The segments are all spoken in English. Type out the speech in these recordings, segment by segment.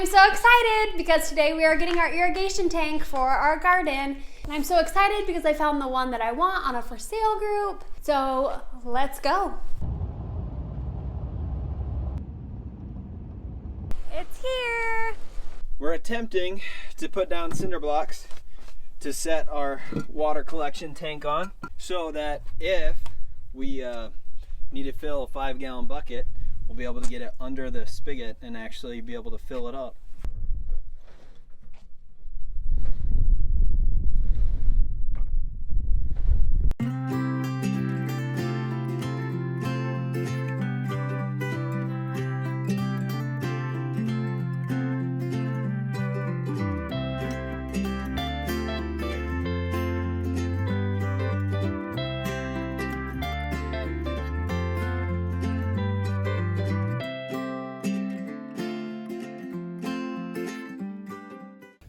so excited because today we are getting our irrigation tank for our garden. And I'm so excited because I found the one that I want on a for sale group. So let's go. It's here. We're attempting to put down cinder blocks to set our water collection tank on so that if we need to fill a 5-gallon bucket, we'll be able to get it under the spigot and actually be able to fill it up.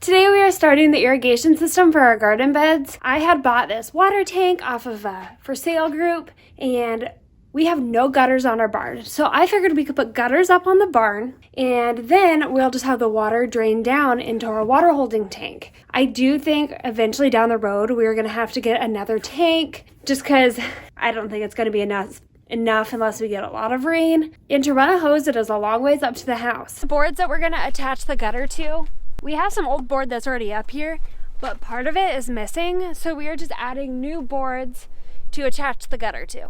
Today we are starting the irrigation system for our garden beds. I had bought this water tank off of a for sale group and we have no gutters on our barn. So I figured we could put gutters up on the barn and then we'll just have the water drain down into our water holding tank. I do think eventually down the road we're gonna have to get another tank just because I don't think it's gonna be enough unless we get a lot of rain. And to run a hose, it is a long ways up to the house. The boards that we're gonna attach the gutter to, we have some old board that's already up here, but part of it is missing, so we are just adding new boards to attach the gutter to.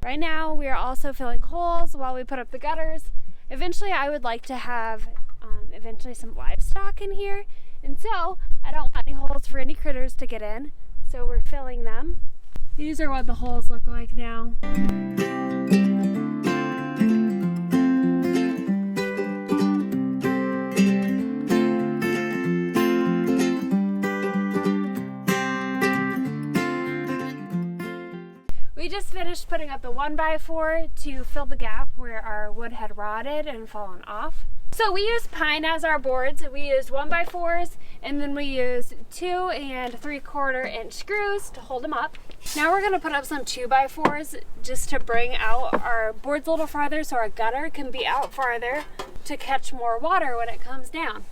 Right now, we are also filling holes while we put up the gutters. Eventually, I would like to have some livestock in here, and so I don't want any holes for any critters to get in, so we're filling them. These are what the holes look like now. We just finished putting up the 1x4 to fill the gap where our wood had rotted and fallen off. So we used pine as our boards. We used 1x4s and then we used 2 3/4 inch screws to hold them up. Now we're gonna put up some 2x4s just to bring out our boards a little farther so our gutter can be out farther to catch more water when it comes down.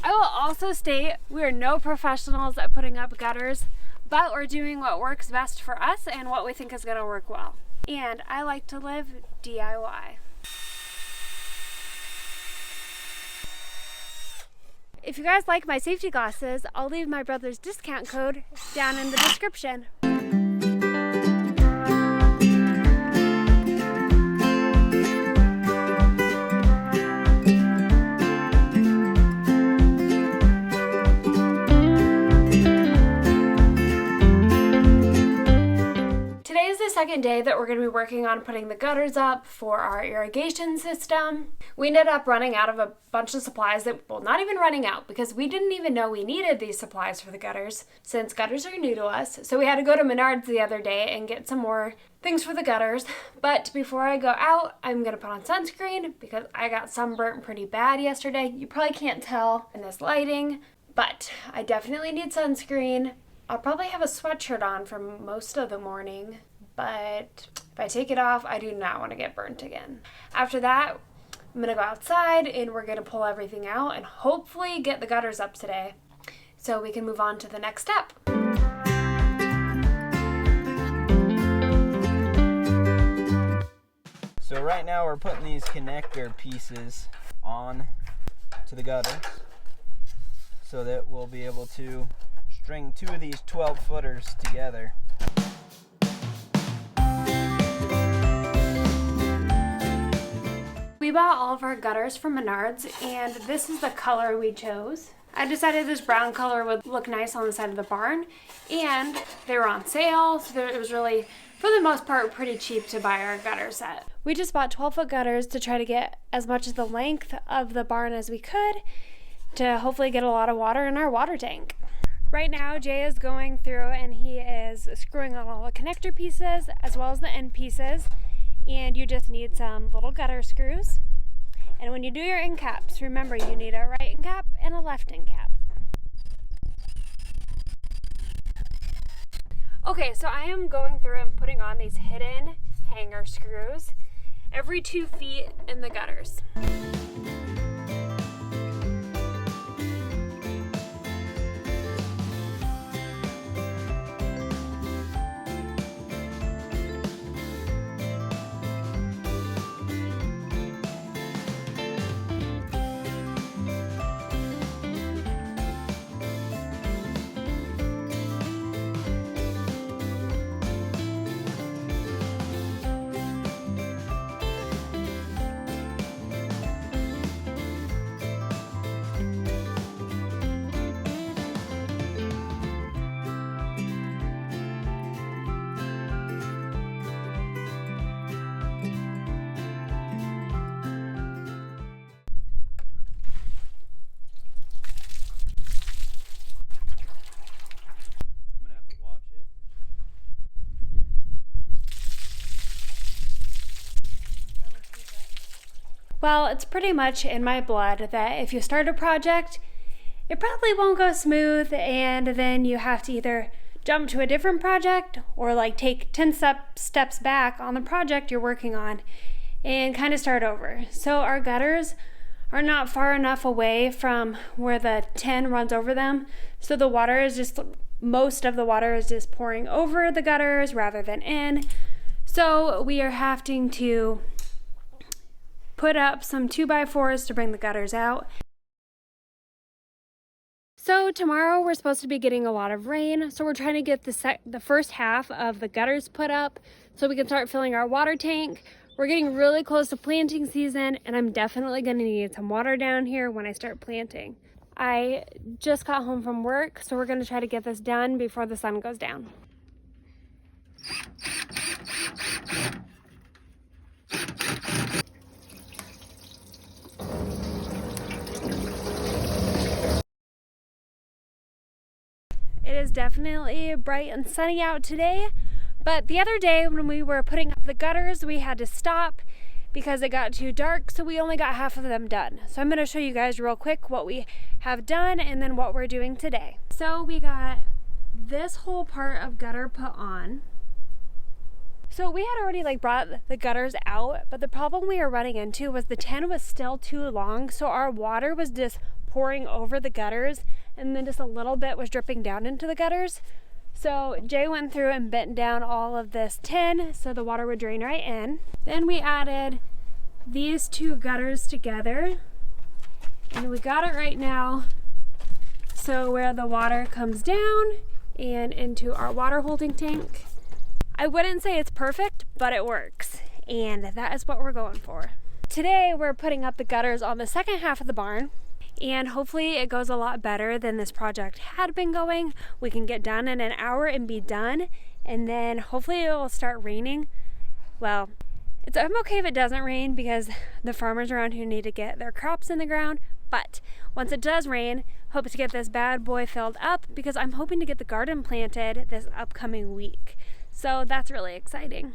I will also state we are no professionals at putting up gutters, but we're doing what works best for us and what we think is gonna work well. And I like to live DIY. If you guys like my safety glasses, I'll leave my brother's discount code down in the description. Today is the second day that we're going to be working on putting the gutters up for our irrigation system. We ended up running out of a bunch of supplies not even running out because we didn't even know we needed these supplies for the gutters since gutters are new to us. So we had to go to Menards the other day and get some more things for the gutters. But before I go out, I'm going to put on sunscreen because I got sunburnt pretty bad yesterday. You probably can't tell in this lighting, but I definitely need sunscreen. I'll probably have a sweatshirt on for most of the morning, but if I take it off, I do not want to get burnt again. After that, I'm gonna go outside and we're gonna pull everything out and hopefully get the gutters up today so we can move on to the next step. So right now we're putting these connector pieces on to the gutters so that we'll be able to string 2 of these 12-footers together. We bought all of our gutters from Menards and this is the color we chose. I decided this brown color would look nice on the side of the barn and they were on sale, so it was really, for the most part, pretty cheap to buy our gutter set. We just bought 12-foot gutters to try to get as much of the length of the barn as we could to hopefully get a lot of water in our water tank. Right now, Jay is going through and he is screwing on all the connector pieces as well as the end pieces. And you just need some little gutter screws. And when you do your end caps, remember you need a right end cap and a left end cap. Okay, so I am going through and putting on these hidden hanger screws every 2 feet in the gutters. Well, it's pretty much in my blood that if you start a project, it probably won't go smooth, and then you have to either jump to a different project or like take 10 steps back on the project you're working on and kind of start over. So our gutters are not far enough away from where the 10 runs over them, so the water is just, most of the water is just pouring over the gutters rather than in. So we are having to put up some 2x4s to bring the gutters out. So tomorrow we're supposed to be getting a lot of rain, so we're trying to get the first half of the gutters put up so we can start filling our water tank. We're getting really close to planting season, and I'm definitely going to need some water down here when I start planting. I just got home from work, so we're going to try to get this done before the sun goes down. It is definitely bright and sunny out today, but the other day when we were putting up the gutters, we had to stop because it got too dark, so we only got half of them done. So I'm going to show you guys real quick what we have done and then what we're doing today. So we got this whole part of gutter put on. So we had already brought the gutters out, but the problem we were running into was the 10 was still too long, so our water was just pouring over the gutters, and then just a little bit was dripping down into the gutters. So Jay went through and bent down all of this tin so the water would drain right in. Then we added these 2 gutters together, and we got it right now so where the water comes down and into our water holding tank. I wouldn't say it's perfect, but it works, and that is what we're going for. Today we're putting up the gutters on the second half of the barn, and hopefully it goes a lot better than this project had been going. We can get done in an hour and be done, and then hopefully it will start raining. Well, I'm okay if it doesn't rain because the farmers around here need to get their crops in the ground, but once it does rain, hope to get this bad boy filled up because I'm hoping to get the garden planted this upcoming week. So that's really exciting.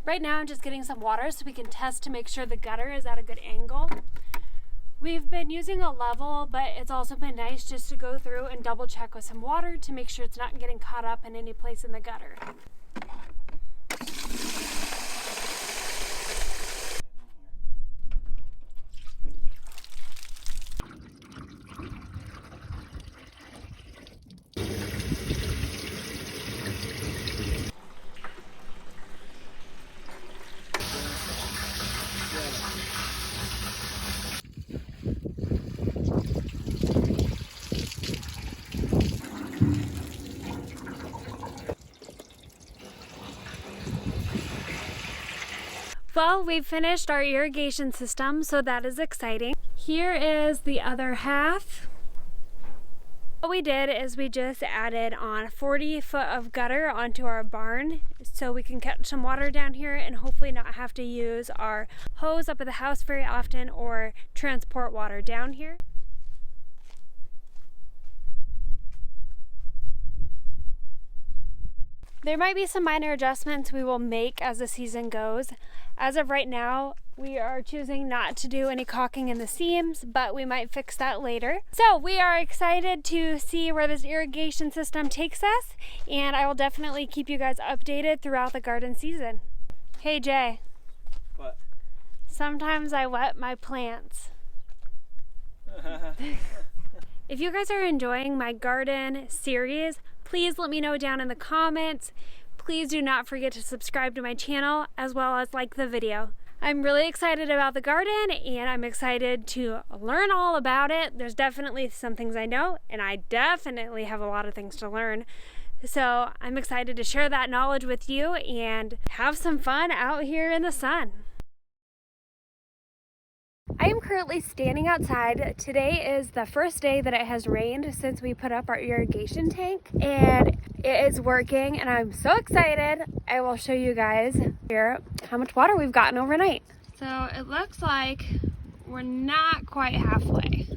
Right now I'm just getting some water so we can test to make sure the gutter is at a good angle. We've been using a level, but it's also been nice just to go through and double check with some water to make sure it's not getting caught up in any place in the gutter. Well, we've finished our irrigation system, so that is exciting. Here is the other half. What we did is we just added on 40 foot of gutter onto our barn so we can catch some water down here and hopefully not have to use our hose up at the house very often or transport water down here. There might be some minor adjustments we will make as the season goes. As of right now, we are choosing not to do any caulking in the seams, but we might fix that later. So we are excited to see where this irrigation system takes us, and I will definitely keep you guys updated throughout the garden season. Hey Jay. What? Sometimes I wet my plants. If you guys are enjoying my garden series, please let me know down in the comments. Please do not forget to subscribe to my channel as well as like the video. I'm really excited about the garden and I'm excited to learn all about it. There's definitely some things I know and I definitely have a lot of things to learn. So I'm excited to share that knowledge with you and have some fun out here in the sun. I am currently standing outside. Today is the first day that it has rained since we put up our irrigation tank, and it is working and I'm so excited. I will show you guys here how much water we've gotten overnight. So it looks like we're not quite halfway.